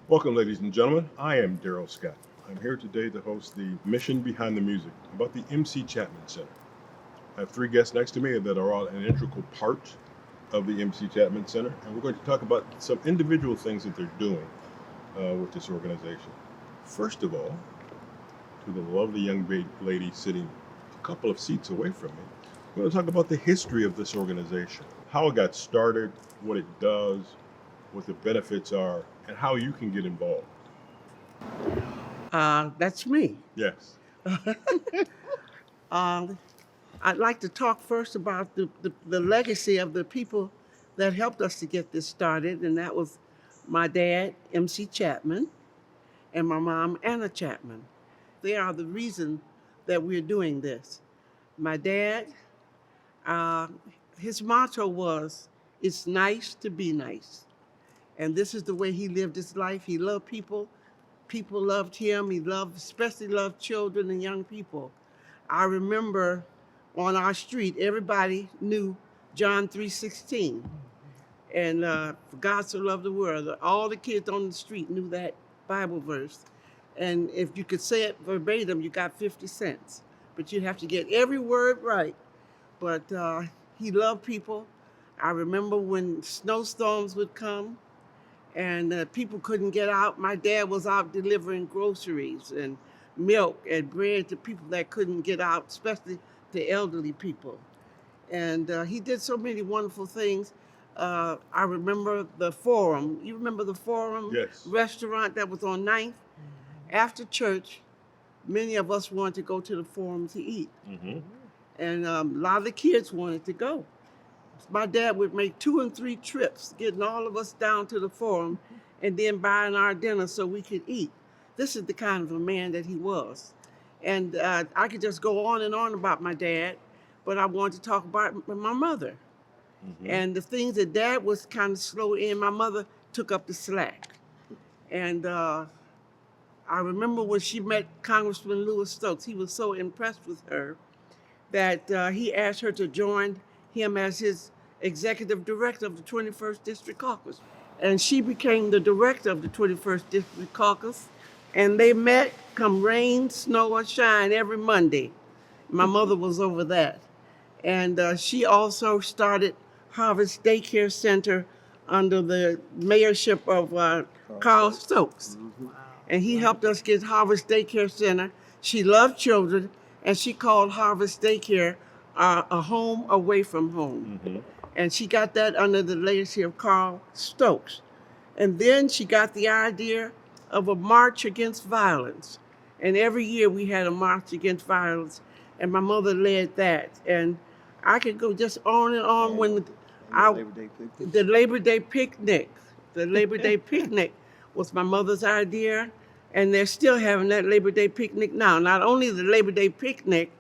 Welcome, ladies and gentlemen. I am Daryl Scott. I'm here today to host the Mission Behind the Music about the MC Chatman Center. I have three guests next to me that are all an integral part of the MC Chatman Center, and we're going to talk about some individual things that they're doing with this organization. First of all, to the lovely young lady sitting a couple of seats away from me, we're going to talk about the history of this organization, how it got started, what it does, what the benefits are, and how you can get involved. That's me. Yes. Um, I'd like to talk first about the legacy of the people that helped us to get this started, and that was my dad, MC Chapman, and my mom, Anna Chapman. They are the reason that we're doing this. My dad, uh, his motto was, "It's nice to be nice." And this is the way he lived his life. He loved people. People loved him. He loved, especially loved children and young people. I remember on our street, everybody knew John 3:16. And for God so loved the world, all the kids on the street knew that Bible verse. And if you could say it verbatim, you got 50 cents. But you'd have to get every word right. But he loved people. I remember when snowstorms would come and people couldn't get out. My dad was out delivering groceries and milk and bread to people that couldn't get out, especially to elderly people. And he did so many wonderful things. I remember the Forum. You remember the Forum Yes. restaurant that was on Ninth? After church, many of us wanted to go to the Forum to eat. Mm-hmm. And a lot of the kids wanted to go. My dad would make 2 and 3 trips, getting all of us down to the Forum and then buying our dinner so we could eat. This is the kind of a man that he was. And I could just go on and on about my dad, but I want to talk about my mother. Mm-hmm. And the things that dad was kind of slow in, my mother took up the slack. And I remember when she met Congressman Louis Stokes, he was so impressed with her that he asked her to join him as his executive director of the 21st District Caucus. And she became the director of the 21st District Caucus. And they met come rain, snow, or shine every Monday. My mother was over that. And she also started Harvest Daycare Center under the mayorship of Carl Stokes. And he helped us get Harvest Daycare Center. She loved children, and she called Harvest Daycare a home away from home. Mm-hmm. And she got that under the legacy of Carl Stokes. And then she got the idea of a march against violence. And every year we had a march against violence, and my mother led that. And I could go just on and on when the Labor Day picnic. The Labor Day picnic was my mother's idea, and they're still having that Labor Day picnic now. Not only the Labor Day picnic,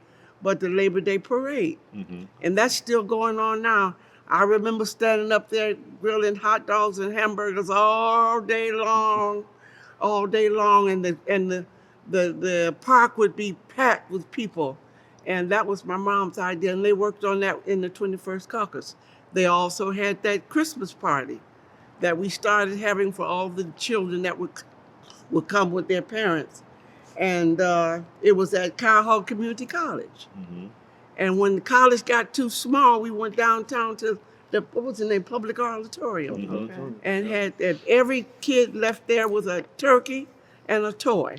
but the Labor Day parade. Mm-hmm. And that's still going on now. I remember standing up there grilling hot dogs and hamburgers all day long, and the park would be packed with people. And that was my mom's idea, and they worked on that in the 21st Caucus. They also had that Christmas party that we started having for all the children that would come with their parents. And it was at Cuyahoga Community College. Mm-hmm. And when the college got too small, we went downtown to what was the name, Public Auditorium. Mm-hmm. And had every kid left there with a turkey and a toy.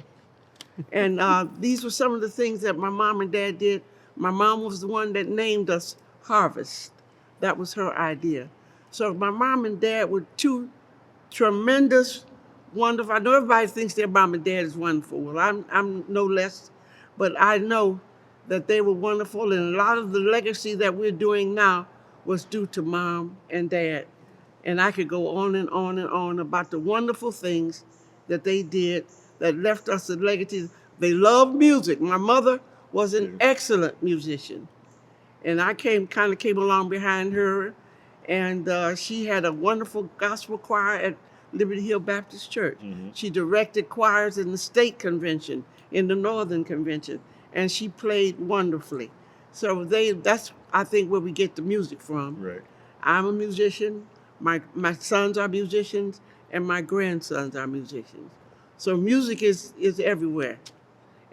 And these were some of the things that my mom and dad did. My mom was the one that named us Harvest. That was her idea. So my mom and dad were two tremendous, wonderful. I know everybody thinks their mom and dad is wonderful. Well, I'm no less, but I know that they were wonderful, and a lot of the legacy that we're doing now was due to mom and dad. And I could go on and on and on about the wonderful things that they did that left us a legacy. They loved music. My mother was an excellent musician, and I came along behind her, and she had a wonderful gospel choir at Liberty Hill Baptist Church. Mm-hmm. She directed choirs in the state convention, in the Northern Convention, and she played wonderfully. So that's, I think, where we get the music from. Right. I'm a musician. My sons are musicians, and my grandsons are musicians. So music is everywhere.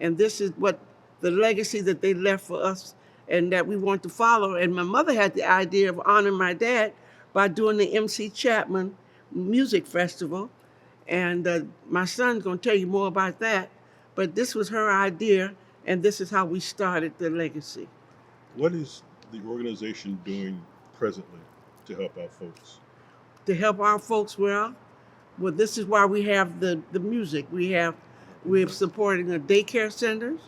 And this is what the legacy that they left for us and that we want to follow. And my mother had the idea of honoring my dad by doing the MC Chapman Music Festival. And my son's going to tell you more about that. But this was her idea, and this is how we started the legacy. What is the organization doing presently to help out folks? To help our folks well, this is why we have the music. We're supporting the daycare centers.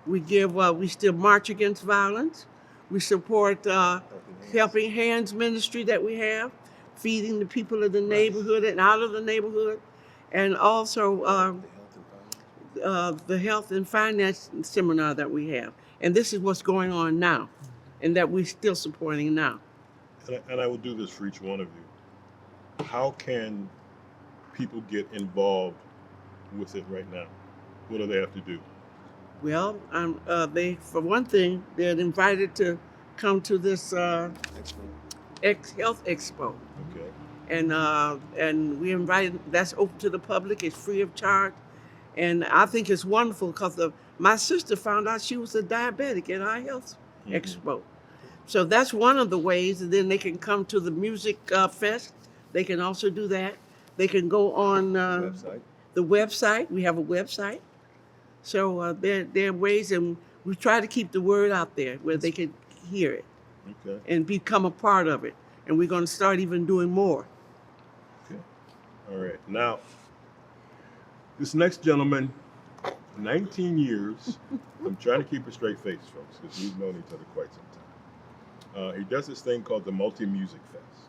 We still march against violence. We support Helping Hands ministry that we have, feeding the people of the neighborhood and out of the neighborhood, and also the health and finance seminar that we have. And this is what's going on now, and that we're still supporting now. And I will do this for each one of you. How can people get involved with it right now? What do they have to do? Well, for one thing, they're invited to come to this health expo, Okay. and we invited. That's open to the public. It's free of charge, and I think it's wonderful because my sister found out she was a diabetic at our health expo. So that's one of the ways. And then they can come to the music fest. They can also do that. They can go on the website. We have a website. So there are ways, and we try to keep the word out there where they can hear it Okay. and become a part of it. And we're going to start even doing more. Okay. All right. Now, this next gentleman, 19 years. I'm trying to keep a straight face, folks, because we've known each other quite some time. He does this thing called the Multi-Music Fest.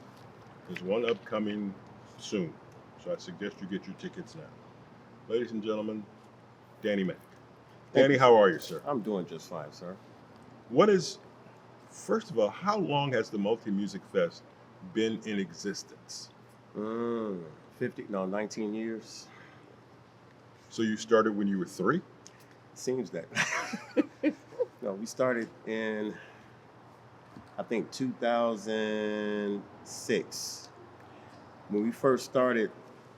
There's one upcoming soon, so I suggest you get your tickets now. Ladies and gentlemen, Danny Mack. Danny, how are you, sir? I'm doing just fine, sir. First of all, how long has the Multi-Music Fest been in existence? 19 years. So you started when you were 3? Seems that. No, we started in, I think, 2006. When we first started,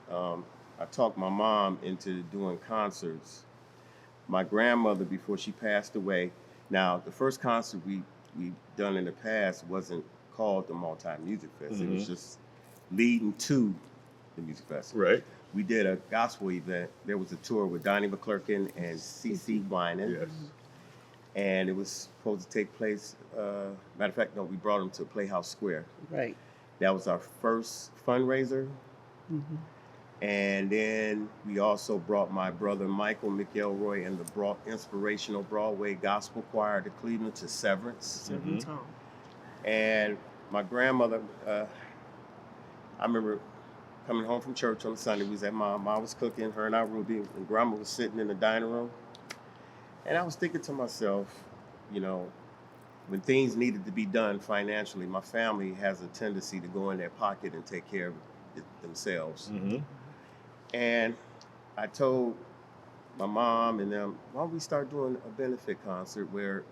I talked my mom into doing concerts. My grandmother, before she passed away, now the first concert we done in the past wasn't called the Multi-Music Fest. It was just leading to the music festival. Right. We did a gospel event. There was a tour with Donnie McClurkin and CeCe Winan. Yes. And it was supposed to take place, matter of fact, no, we brought them to Playhouse Square. Right. That was our first fundraiser. Mm-hmm. And then we also brought my brother Michael McElroy and the Inspirational Broadway Gospel Choir to Cleveland to Severance. And my grandmother, I remember coming home from church on Sunday. We was at mom was cooking, her and I, Ruby, and grandma was sitting in the dining room. And I was thinking to myself, you know, when things needed to be done financially, my family has a tendency to go in their pocket and take care of it themselves. Mm-hmm. And I told my mom and them, why don't we start doing a benefit concert where,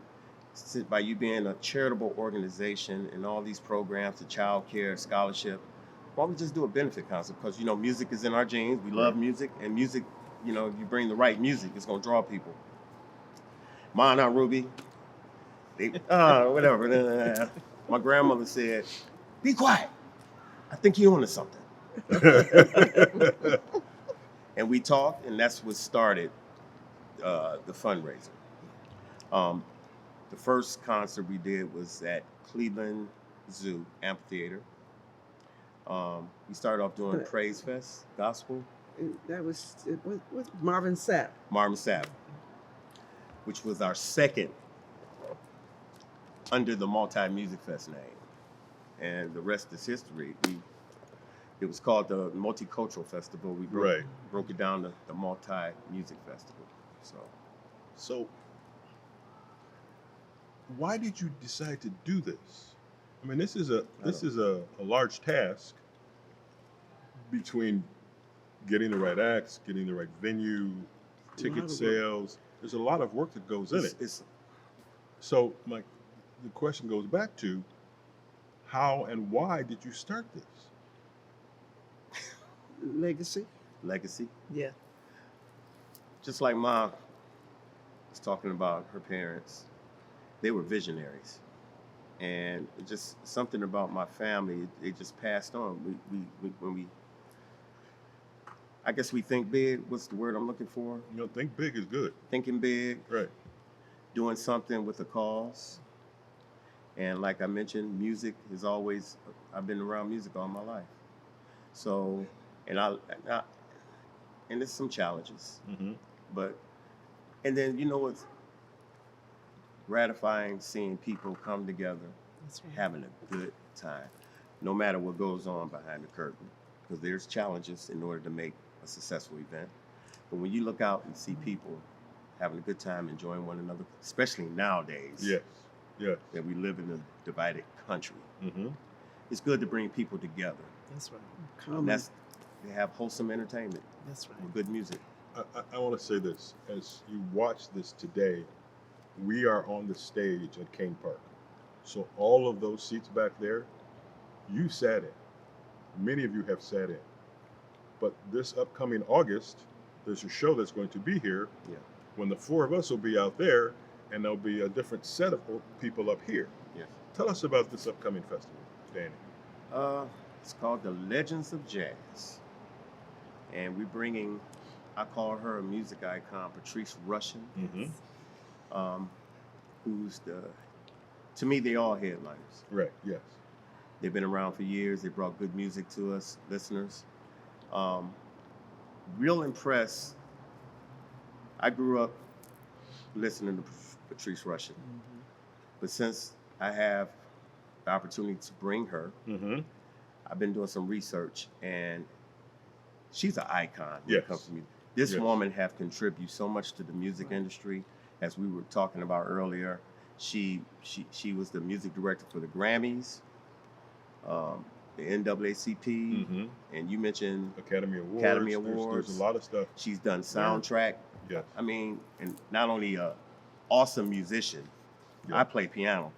by you being a charitable organization and all these programs, the child care, scholarship, why don't we just do a benefit concert? Because, you know, music is in our genes. We love music. And music, you know, if you bring the right music, it's going to draw people. Ma and Aunt Ruby, they, whatever. My grandmother said, be quiet. I think you're onto something. And we talked, and that's what started the fundraiser. The first concert we did was at Cleveland Zoo Amphitheater. We started off doing Praise Fest, gospel. That was Marvin Sapp. Marvin Sapp, which was our second under the Multi-Music Fest name. And the rest is history. It was called the Multicultural Festival. We broke it down to the Multi-Music Festival. So why did you decide to do this? I mean, this is a large task between getting the right acts, getting the right venue, ticket sales. There's a lot of work that goes in it. So the question goes back to, how and why did you start this? Legacy. Legacy. Yeah. Just like Mom was talking about her parents, they were visionaries. And it just something about my family, it just passed on. When we, I guess we think big. What's the word I'm looking for? You know, think big is good. Thinking big, Right. doing something with a cause. And like I mentioned, music is always, I've been around music all my life. So, and and there's some challenges, Mm-hmm. but, and then, you know what's gratifying, seeing people come together, That's right. having a good time, no matter what goes on behind the curtain, because there's challenges in order to make a successful event. But when you look out and see people having a good time, enjoying one another, especially nowadays, Yes. Yes. that we live in a divided country, Mm-hmm. it's good to bring people together. That's right. And that's, they have wholesome entertainment That's right. with good music. I want to say this. As you watch this today, we are on the stage at Kane Park. So all of those seats back there, you sat in. Many of you have sat in. But this upcoming August, there's a show that's going to be here Yeah. when the four of us will be out there, and there'll be a different set of people up here. Yes. Tell us about this upcoming festival, Danny. It's called the Legends of Jazz. And we're bringing, I call her a music icon, Patrice Rushen, Mm-hmm. who's to me, they all headliners. Right, yes. They've been around for years. They brought good music to us, listeners. Real impressed. I grew up listening to Patrice Rushen. Mm-hmm. But since I have the opportunity to bring her, Mm-hmm. I've been doing some research, and she's an icon when Yes. it comes to music. This Yes. woman have contributed so much to the music industry, as we were talking about earlier. She was the music director for the Grammys, the NAACP, Mm-hmm. and you mentioned Academy Awards. Academy There's Awards. a lot of stuff. she's done soundtrack. Yes. I mean, and not only a awesome musician. Yeah. I play piano,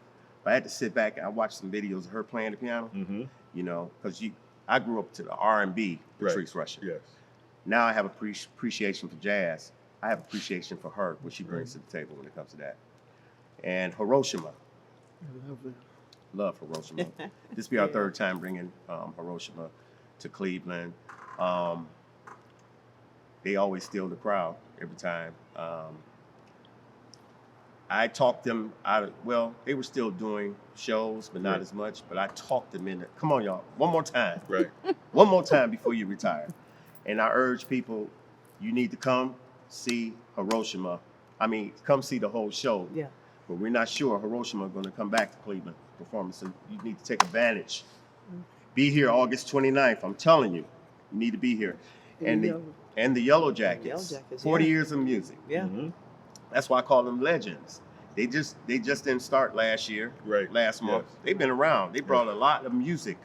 but I had to sit back and I watched some videos of her playing the piano. Mm-hmm. You know, because I grew up to the R&B, Right. Patrice Rushen. Yes. Now I have appreciation for jazz. I have appreciation for her, what she brings to the table when it comes to that. And Hiroshima, I love it. love Hiroshima. This be our third time bringing Hiroshima to Cleveland. They always steal the crowd every time. I talked them out of, well, they were still doing shows, but not Right. as much. But I talked them into, come on, y'all, one more time. Right. One more time before you retire. And I urge people, you need to come see Hiroshima. I mean, come see the whole show. Yeah. But we're not sure Hiroshima is going to come back to Cleveland performance. So you need to take advantage. Be here August 29th. I'm telling you, you need to be here. And the Yellow Jackets. Yellow Jackets, 40 yeah. years of music. Yeah. Mm-hmm. That's why I call them legends. They just didn't start last year, Right. last month. Yes. They've been around. They brought a lot of music.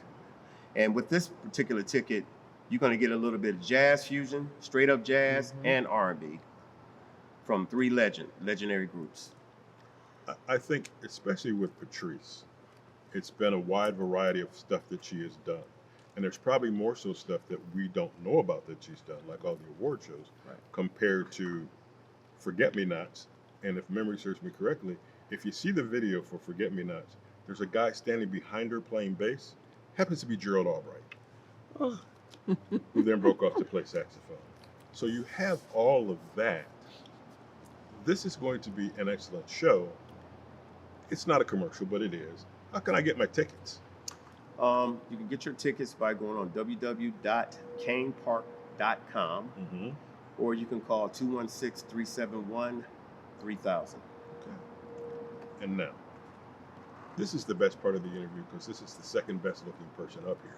And with this particular ticket, you're going to get a little bit of jazz fusion, straight up jazz, and R&B from three legendary groups. I think, especially with Patrice, it's been a wide variety of stuff that she has done. And there's probably more so stuff that we don't know about that she's done, like all the award shows, Right. compared to Forget-Me-Nots. And if memory serves me correctly, if you see the video for Forget-Me-Nots, there's a guy standing behind her playing bass, happens to be Gerald Albright, Oh, who then broke off to play saxophone. So you have all of that. This is going to be an excellent show. It's not a commercial, but it is. How can I get my tickets? You can get your tickets by going on www.canepark.com, Mm-hmm. or you can call 216-371-3000. Okay. And now, this is the best part of the interview because this is the second best looking person up here.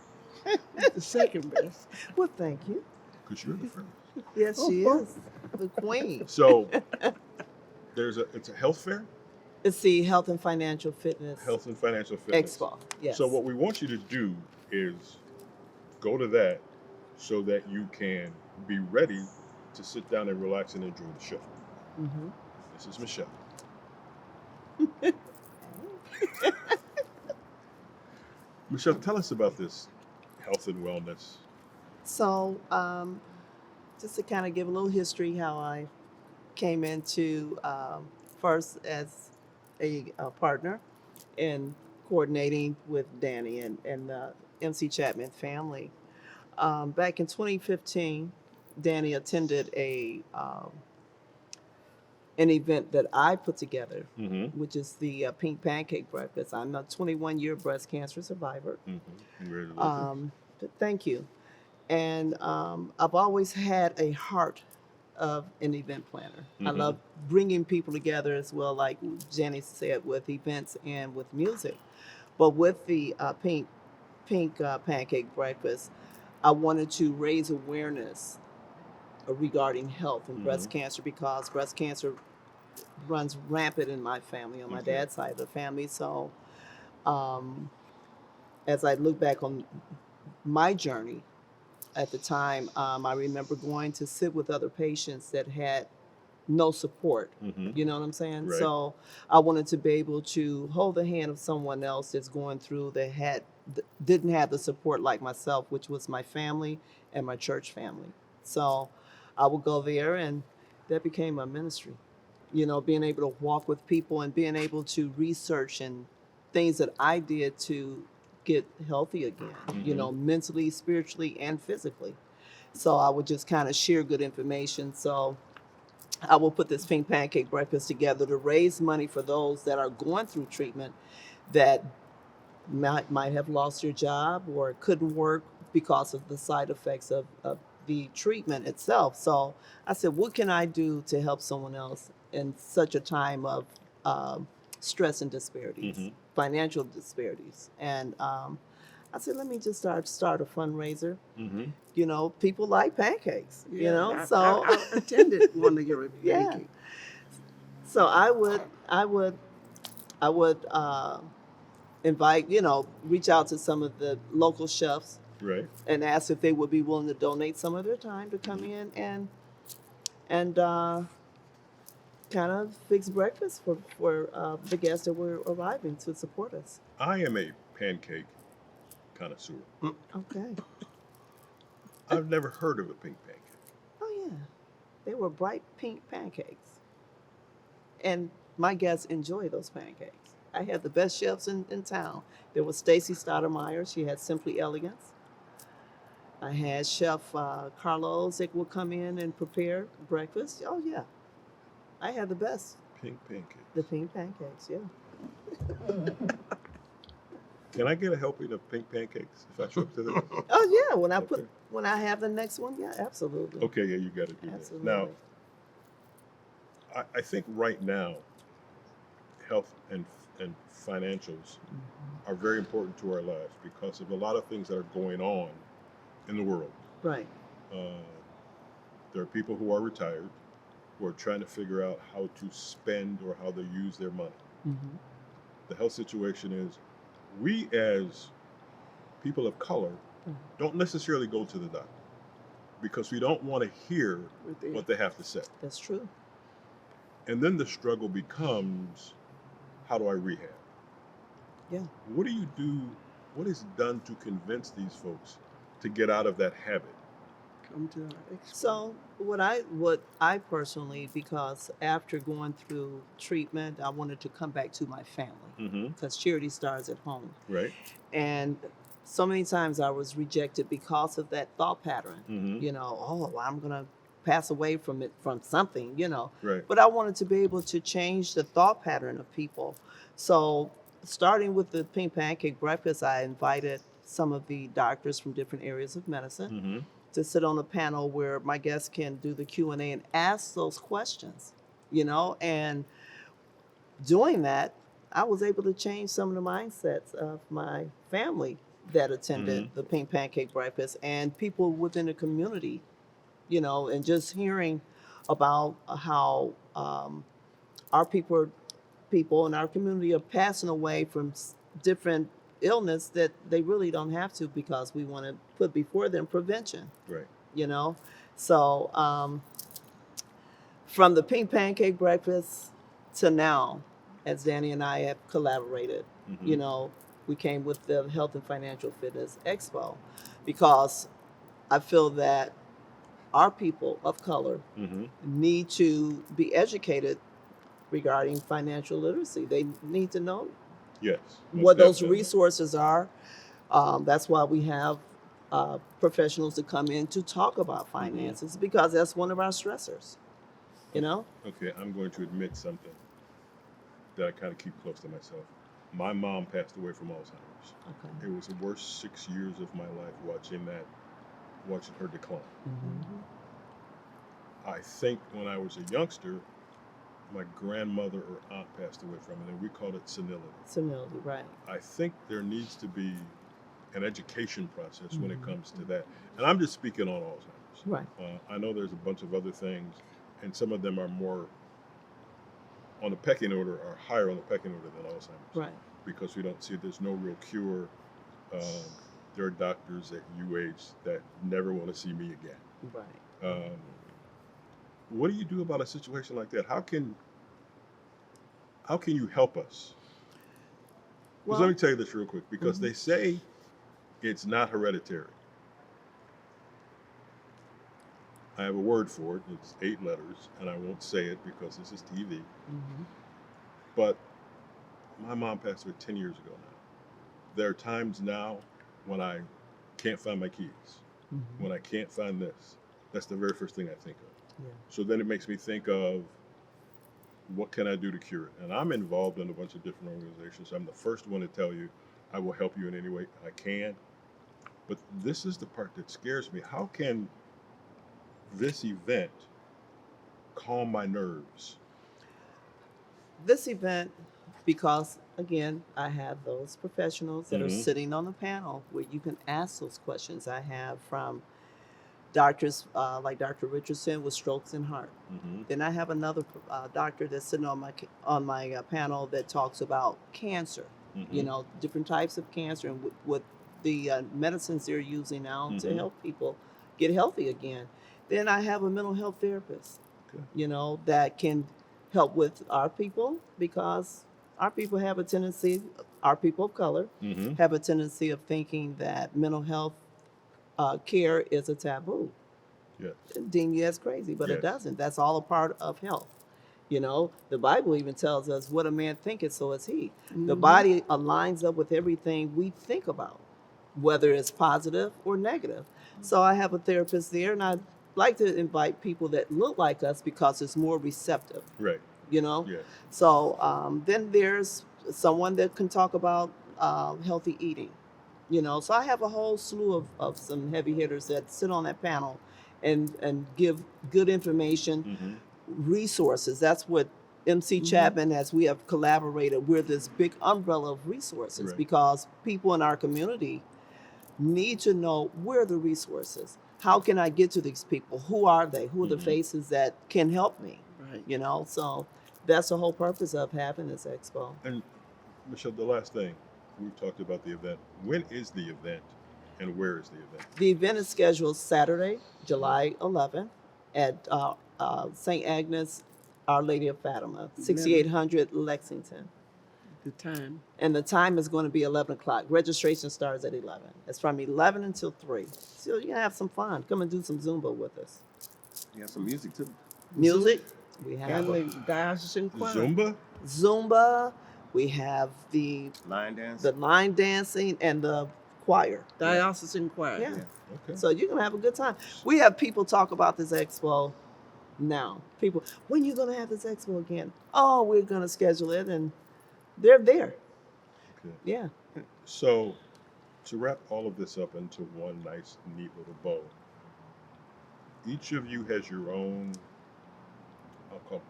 the second best. Well, thank you. Because you're the first. Yes, she is the queen. So it's a health fair, It's the Health and Financial Fitness health and financial fitness. Expo. Yes. So what we want you to do is go to that so that you can be ready to sit down and relax and enjoy the show. Mm-hmm. This is Michelle. Michelle, tell us about this health and wellness So, just to kind of give a little history, how I came into first as a partner in coordinating with Danny and the MC Chatman family. Back in 2015, Danny attended an event that I put together, Mm-hmm. which is the Pink Pancake Breakfast. I'm a 21-year breast cancer survivor. Mm-hmm. Congratulations. Thank you. And I've always had a heart of an event planner. I Mm-hmm. love bringing people together as well, like Jenny said, with events and with music. But with the Pink Pancake Breakfast, I wanted to raise awareness regarding health and Mm-hmm. breast cancer because breast cancer runs rampant in my family, on my Okay. dad's side of the family. So, um, as I look back on my journey at the time, I remember going to sit with other patients that had no support. Mm-hmm. You know what I'm saying? Right. So I wanted to be able to hold the hand of someone else that's going through that didn't have the support like myself, which was my family and my church family. So I would go there, and that became my ministry. You know, being able to walk with people and being able to research and things that I did to get healthy again, you Mm-hmm. know, mentally, spiritually, and physically. So I would just kind of share good information. So I will put this Pink Pancake Breakfast together to raise money for those that are going through treatment that might have lost your job or couldn't work because of the side effects of the treatment itself. So I said, what can I do to help someone else in such a time of stress and disparities, Mm-hmm. financial disparities? And I said, let me just start a fundraiser. Mm-hmm. You know, people like pancakes, you Yeah, know, I, so I attended one of your yeah. pancakes. So I would invite, you know, reach out to some of the local chefs Right. and ask if they would be willing to donate some of their time to come Mm-hmm. in and kind of fix breakfast for the guests that were arriving to support us. I am a pancake connoisseur. Okay. I've never heard of a pink pancake. Oh yeah, they were bright pink pancakes, and my guests enjoy those pancakes. I had the best chefs in town. There was Stacy Stoudemire. She had Simply Elegance. I had Chef Carlos that would come in and prepare breakfast. Oh yeah, I had the best. Pink The pancakes. pink pancakes. Yeah. Can I get a helping of pink pancakes if I show up to this? Oh yeah. Okay. When I have the next one, yeah, absolutely. Okay, yeah, you got to do Absolutely. that. Now, I think right now, health and financials Mhm. are very important to our lives because of a lot of things that are going on in the world. Right. Uh, there are people who are retired who are trying to figure out how to spend or how to use their money. Mm-hmm. The health situation is we as people of color don't necessarily go to the doctor because we don't want to hear With the- what they have to say. That's true. And then the struggle becomes, how do I rehab? Yeah. What do you do? What is done to convince these folks to get out of that habit? Come to our expo. So what I personally, because after going through treatment, I wanted to come back to my family Mm-hmm. because charity starts at home. Right. And so many times I was rejected because of that thought pattern. Mm-hmm. You know, oh, well, I'm gonna pass away from it, from something, you know. Right. But I wanted to be able to change the thought pattern of people. So starting with the Pink Pancake Breakfast, I invited some of the doctors from different areas of medicine Mm-hmm. to sit on a panel where my guests can do the Q&A and ask those questions, you know. And doing that, I was able to change some of the mindsets of my family that attended the Pink Pancake Breakfast and people within the community, you know, and just hearing about how our people in our community are passing away from different illness that they really don't have to because we want to put before them prevention, Right. you know. So from the Pink Pancake Breakfast to now, as Danny and I have collaborated, Mm-hmm. you know, we came with the Health and Financial Fitness Expo because I feel that our people of color Mm-hmm. need to be educated regarding financial literacy. They need to know Yes. Most what those definitely. resources are. That's why we have professionals to come in to talk about finances because that's one of our stressors. You know? Okay, I'm going to admit something that I kind of keep close to myself. My mom passed away from Alzheimer's. Okay. It was the worst 6 years of my life watching her decline. Mm-hmm. I think when I was a youngster, my grandmother or aunt passed away from it, and we called it senility. Senility, right? I think there needs to be an education process when it Mhm. comes to that. And I'm just speaking on Alzheimer's. Right. I know there's a bunch of other things, and some of them are more on the pecking order, or higher on the pecking order than Alzheimer's. Right. Because we don't see there's no real cure. There are doctors at UH that never want to see me again. Right. What do you do about a situation like that? How can you help us? Because let me tell you this real quick, because they say it's not hereditary. I have a word for it. It's 8 letters, and I won't say it because this is TV. Mm-hmm. But my mom passed away 10 years ago now. There are times now when I can't find my keys, Mm-hmm. when I can't find this. That's the very first thing I think of. Yeah. So then it makes me think of, what can I do to cure it? And I'm involved in a bunch of different organizations. I'm the first one to tell you I will help you in any way I can. But this is the part that scares me. How can this event calm my nerves? This event, because again, I have those professionals that are Mhm. sitting on the panel where you can ask those questions. I have from doctors like Dr. Richardson with strokes and heart. Mm-hmm. Then I have another doctor that's sitting on my panel that talks about cancer. Mm-hmm. You know, different types of cancer and what the medicines they're using now to Mhm. help people get healthy again. Then I have a mental health therapist. Okay. You know, that can help with our people because our people have a tendency, our people of color Mm-hmm. have a tendency of thinking that mental health care is a taboo. Yes. Deem you as crazy, but Yes. it doesn't. That's all a part of health. You know, the Bible even tells us what a man thinketh, so is he. The Mhm. body aligns up with everything we think about, whether it's positive or negative. So I have a therapist there, and I like to invite people that look like us because it's more receptive, Right. you know? Yes. So then there's someone that can talk about healthy eating, you know. So I have a whole slew of some heavy hitters that sit on that panel and give good information, Mm-hmm. resources. That's what MC Mhm. Chapman, as we have collaborated, we're this big umbrella of resources Right. because people in our community need to know where are the resources. How can I get to these people? Who are they? Who are the Mhm. faces that can help me? Right. You know, so that's the whole purpose of having this expo. And Michelle, the last thing, we've talked about the event. When is the event, and where is the event? The event is scheduled Saturday, July 11th at St. Agnes, Our Lady of Fatima, 6800 Lexington. The time. And the time is going to be 11 o'clock. Registration starts at 11. It's from 11 until 3. So you can have some fun. Come and do some Zumba with us. You have some music too. Music, we have And the diocesan choir. Zumba? Zumba, we have the Line dance. line dancing and the choir. Diocesan choir. Yeah. Okay. So you're going to have a good time. We have people talk about this expo now. People, when you going to have this expo again? Oh, we're going to schedule it, and they're there. Okay. Yeah. So, to wrap all of this up into one nice, neat little bow, each of you has your own, I'll call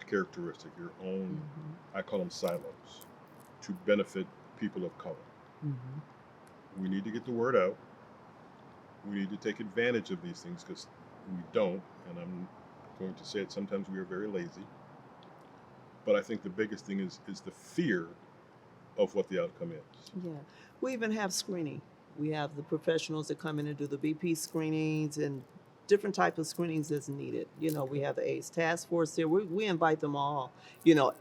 characteristic, your own, I call them silos, to benefit people of color. Mm-hmm. We need to get the word out. We need to take advantage of these things because we don't, and I'm going to say it, sometimes we are very lazy. But I think the biggest thing is the fear of what the outcome is. Yeah. We even have screening. We have the professionals that come in and do the BP screenings and different types of screenings as needed. You know, we have the AIDS task force there. We invite them all. You know,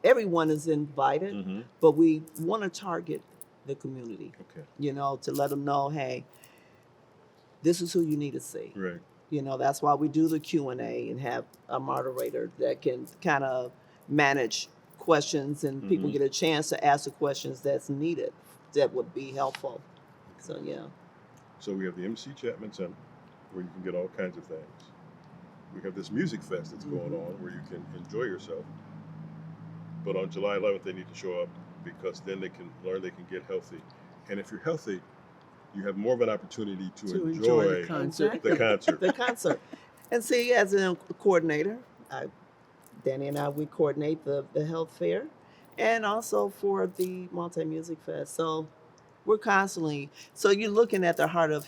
everyone is invited, Mm-hmm. but we want to target the community, Okay. you know, to let them know, hey, this is who you need to see. Right. You know, that's why we do the Q&A and have a moderator that can kind of manage questions and people Mhm. get a chance to ask the questions that's needed that would be helpful. So, yeah. So we have the MC Chatman Center, where you can get all kinds of things. We have this music fest that's going on, where you can enjoy yourself. But on July 11th, they need to show up, because then they can learn, they can get healthy. And if you're healthy, you have more of an opportunity to enjoy the concert. the concert. The concert. And see, as a coordinator, Danny and I, we coordinate the health fair and also for the multi-music fest. So we're constantly, so you're looking at the heart of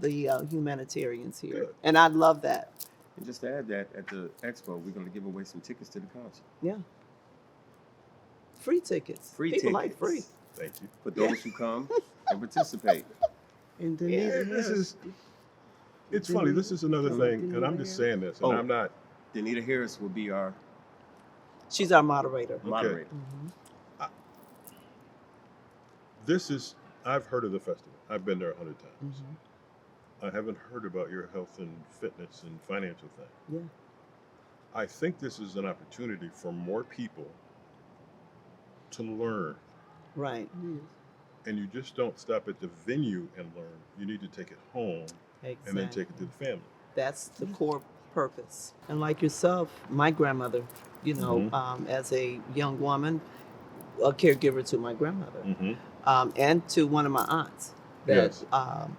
the humanitarians here. Good. And I love that. And just to add that, at the expo, we're going to give away some tickets to the concert. Yeah. Free tickets. Free People tickets. like free. Thank you. For those who come and participate. And Yeah, Danita This Harris. is, it's funny, this is another thing, and I'm just saying this, and Oh. I'm not, Danita Harris will be our She's our moderator. moderator. Mhm. this is, I've heard of the festival. I've been there 100 times. Mhm. I haven't heard about your health and fitness and financial thing. Yeah. I think this is an opportunity for more people to learn. Right. And you just don't stop at the venue and learn. You need to take it home Exactly. and then take it to the family. That's the core purpose. And like yourself, my grandmother, you know, Mhm. as a young woman, a caregiver to my grandmother, Mm-hmm. and to one of my aunts that, Yes.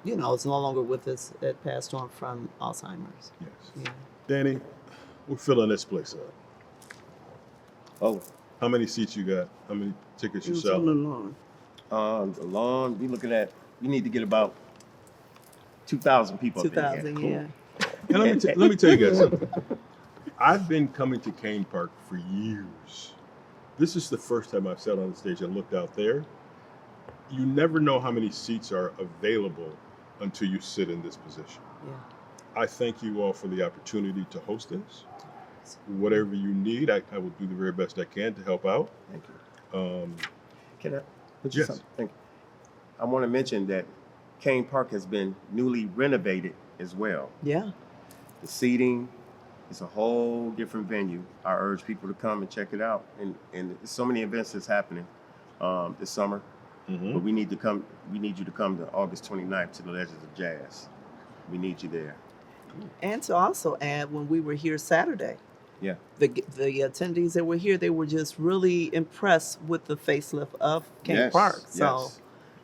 you know, is no longer with us, that passed on from Alzheimer's. Yes. Yeah. Danny, we're filling this place up. Oh, How many seats you got? How many tickets It you was on the selling? lawn. the lawn, we looking at, we need to get about 2,000 people up in 2000, here. yeah. And let me tell you guys something. I've been coming to Kane Park for years. This is the first time I've sat on the stage and looked out there. You never know how many seats are available until you sit in this position. Yeah. I thank you all for the opportunity to host this. Whatever you need, I will do the very best I can to help out. Thank you. Can I put you Yes. something? Thank you. I want to mention that Kane Park has been newly renovated as well. Yeah. The seating is a whole different venue. I urge people to come and check it out. And there's so many events that's happening this summer. Mhm. But we need you to come to August 29th to the Legends of Jazz. We need you there. And to also add, when we were here Saturday, Yeah. the attendees that were here, they were just really impressed with the facelift of Kane Yes, Park. So,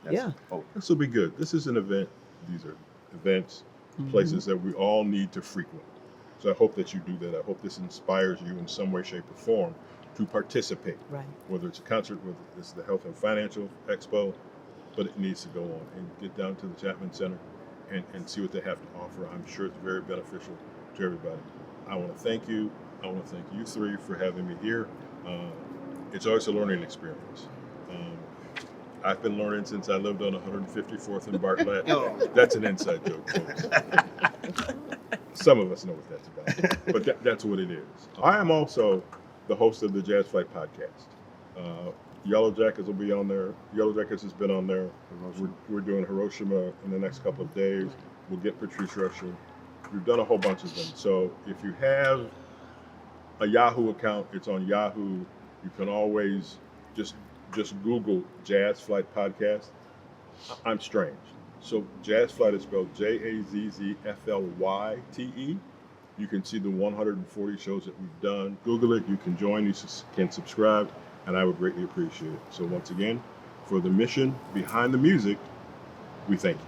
yes. yeah. Oh, This will be good. This is an event. These are events, places that we all need to frequent. So I hope that you do that. I hope this inspires you in some way, shape, or form to participate. Right. Whether it's a concert, whether it's the Health and Financial Expo, but it needs to go on and get down to the Chatman Center and see what they have to offer. I'm sure it's very beneficial to everybody. I want to thank you. I want to thank you three for having me here. It's always a learning experience. I've been learning since I lived on 154th and Bartlett. That's an inside joke, folks. Some of us know what that's about, but that's what it is. I am also the host of the Jazz Flight podcast. Yellow Jackets will be on there. Yellow Jackets has been on there. We're doing Hiroshima in the next couple of days. We'll get Patrice Rusher. We've done a whole bunch of them. So if you have a Yahoo account, it's on Yahoo. You can always just Google Jazz Flight Podcast. I'm strange. So Jazz Flight is spelled Jazzflyte. You can see the 140 shows that we've done. Google it. You can join. You can subscribe, and I would greatly appreciate it. So once again, for the mission behind the music, we thank you.